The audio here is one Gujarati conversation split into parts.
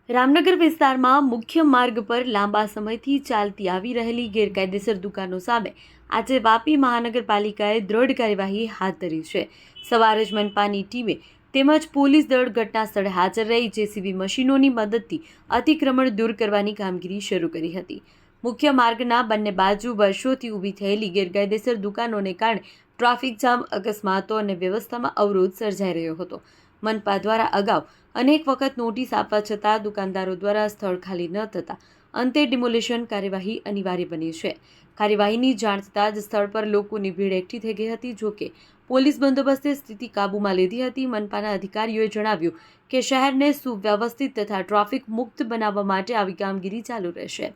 રામનગર વિસ્તારમાં મુખ્ય માર્ગ પર લાંબા સમયથી ચાલતી આવી રહેલી ગેરકાયદેસર દુકાનો સામે આજે વાપી મહાનગરપાલિકાએ દ્રઢ કાર્યવાહી હાથ ધરી છે। સવારે જ મનપાની ટીમે તેમજ પોલીસ દળ ઘટના સ્થળે હાજર રહી જેસીબી મશીનોની મદદથી અતિક્રમણ દૂર કરવાની કામગીરી શરૂ કરી હતી। મુખ્ય માર્ગના બંને બાજુ વર્ષોથી ઊભી થયેલી ગેરકાયદેસર દુકાનોને કારણે ટ્રાફિક જામ, અકસ્માતો અને વ્યવસ્થામાં અવરોધ સર્જાઈ રહ્યો હતો। મનપા દ્વારા અગાઉ અનેક વખત નોટિસ આપવા છતાં દુકાનદારો દ્વારા સ્થળ ખાલી ન થતાં અંતે ડિમોલિશન કાર્યવાહી અનિવાર્ય બની છે। કાર્યવાહીની જાણ થતાં જ સ્થળ પર લોકોની ભીડ એકઠી થઈ ગઈ હતી। જોકે પોલીસ બંદોબસ્તે સ્થિતિ કાબૂમાં લીધી હતી। મનપાના અધિકારીઓએ જણાવ્યું કે શહેરને સુવ્યવસ્થિત તથા ટ્રાફિક મુક્ત બનાવવા માટે આવી કામગીરી ચાલુ રહેશે।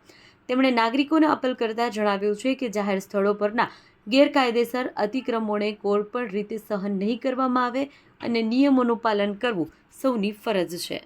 તેમણે નાગરિકોને અપીલ કરતા જણાવ્યું છે કે જાહેર સ્થળો પરના ગેરકાયદેસર અતિક્રમણોને કોઈ પણ રીતે સહન નહીં કરવામાં આવે અને નિયમોનું પાલન કરવું સૌની ફરજ છે।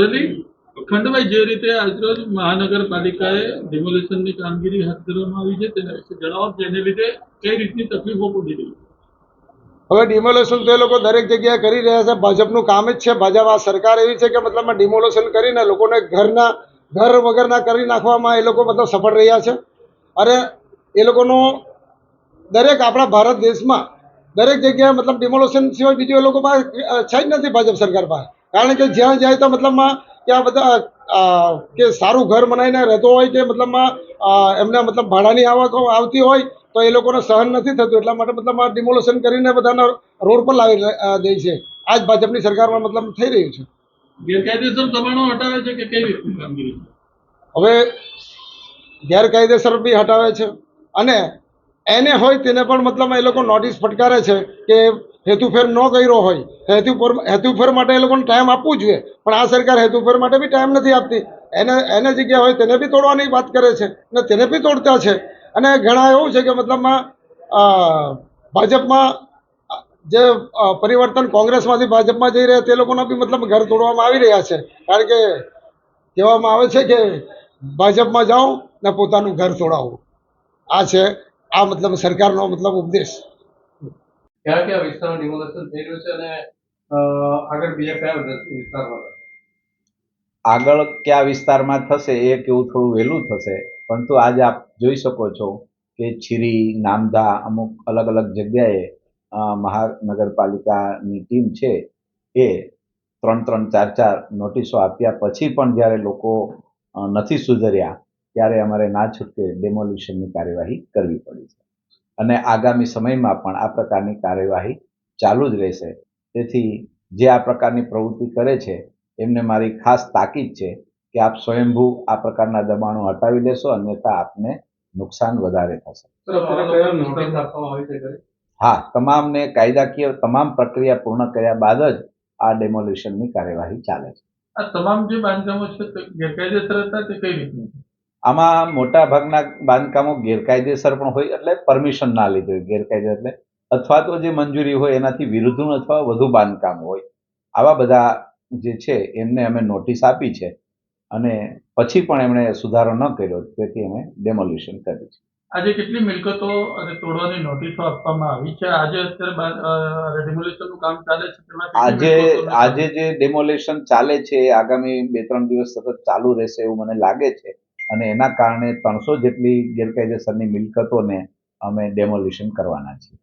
રેલી ખંડભાઈ જે રીતે આજરોજ મહાનગરપાલિકાએ ડિમોલિશનની કામગીરી હાથ ધરવામાં આવી છે તેના વિશે જણાવો। જેને લીધે કઈ રીતની તકલીફો પડી રહી છે? હવે ડિમોલેશન તો એ લોકો દરેક જગ્યાએ કરી રહ્યા છે। ભાજપનું કામ જ છે। ભાજપ આ સરકાર એવી છે કે મતલબમાં ડિમોલેશન કરીને લોકોને ઘર વગરના કરી નાખવામાં એ લોકો મતલબ સફળ રહ્યા છે। અને એ લોકોનો દરેક આપણા ભારત દેશમાં દરેક જગ્યાએ મતલબ ડિમોલેશન સિવાય બીજું એ લોકો પાસે છે જ નથી ભાજપ સરકાર પાસે। કારણ કે જ્યાં જાય તો મતલબમાં ત્યાં બધા કે સારું ઘર બનાવીને રહેતો હોય કે મતલબમાં એમને મતલબ ભાડાની આવક આવતી હોય તો એ લોકોને સહન નથી થતું। એટલા માટે મતલબ ડિમોલેશન કરીને બધાના રોડ પર લાવી દે છે। આ જ ભાજપની સરકારમાં મતલબ થઈ રહ્યું છે। ગેરકાયદેસર દબાણો હટાવે છે કે કઈ રીતની કામગીરી? હવે ગેરકાયદેસર બી હટાવે છે અને એને હોય તેને પણ મતલબ એ લોકો નોટિસ ફટકારે છે કે હેતુફેર ન કર્યો હોય હેતુફેર માટે એ લોકોને ટાઈમ આપવું જોઈએ। પણ આ સરકાર હેતુફેર માટે બી ટાઈમ નથી આપતી। એને જગ્યા હોય તેને બી તોડવાની વાત કરે છે અને તેને બી તોડતા છે। અને ઘણા એવું છે કે મતલબમાં ભાજપમાં જે પરિવર્તન કોંગ્રેસમાંથી ભાજપમાં જઈ રહ્યા તે લોકોના બી મતલબ ઘર તોડવામાં આવી રહ્યા છે। કારણ કે કહેવામાં આવે છે કે ભાજપમાં જાઓ ને પોતાનું ઘર તોડાવો। આ છે આ મતલબ સરકારનો મતલબ ઉપદેશ। ક્યાં ક્યાં વિસ્તારમાં ડિમોલેશન થઈ રહ્યું છે અને આગળ બીજા કયા વિસ્તારમાં? આગળ કયા વિસ્તારમાં થશે એ કેવું થોડું વહેલું થશે, પરંતુ આજે આપ જોઈ શકો છો કે છીરી, નામદા, અમુક અલગ અલગ જગ્યાએ મહાનગરપાલિકાની ટીમ છે એ 3-3, 4-4 નોટિસો આપ્યા પછી પણ જ્યારે લોકો નથી સુધર્યા ત્યારે અમારે ના છૂટકે ડેમોલિશનની કાર્યવાહી કરવી પડી છે અને આગામી સમયમાં પણ આ પ્રકારની કાર્યવાહી ચાલુ જ રહેશે। તેથી જે આ પ્રકારની પ્રવૃત્તિ કરે છે એમને મારી ખાસ તાકીદ છે કે આપ સ્વયંભૂ આ પ્રકારના દબાણો હટાવી લેશો, અન્યથા આપને નુકસાન વધારે થશે। હા, તમામને કાયદાકીય તમામ પ્રક્રિયા પૂર્ણ કર્યા બાદ જ આ ડેમોલિશનની કાર્યવાહી ચાલે છે। આ તમામ જે બાંધકામો છે તે ગેરકાયદેસર હતા તે કઈ રીતનું? આમાં મોટા ભાગના બાંધકામો ગેરકાયદેસર પણ હોય, એટલે પરમિશન ના લીધી હોય ગેરકાયદેસર, એટલે અથવા તો જે મંજૂરી હોય એનાથી વિરુદ્ધનું અથવા વધુ બાંધકામ હોય, આવા બધા જે છે એમને અમે નોટિસ આપી છે અને પછી પણ એમણે સુધારો ન કર્યો તેથી અમે ડેમોલિશન કર્યું છે। આજે કેટલી મિલકતો અને તોડવાની નોટિસો આપવામાં આવી છે? આજે અત્યારે ડેમોલિશનનું કામ ચાલે છે? આજે જે ડેમોલિશન ચાલે છે એ આગામી 2-3 દિવસ સતત ચાલુ રહેશે એવું મને લાગે છે અને એના કારણે 300 જેટલી ગેરકાયદેસરની મિલકતોને અમે ડેમોલિશન કરવાના છીએ।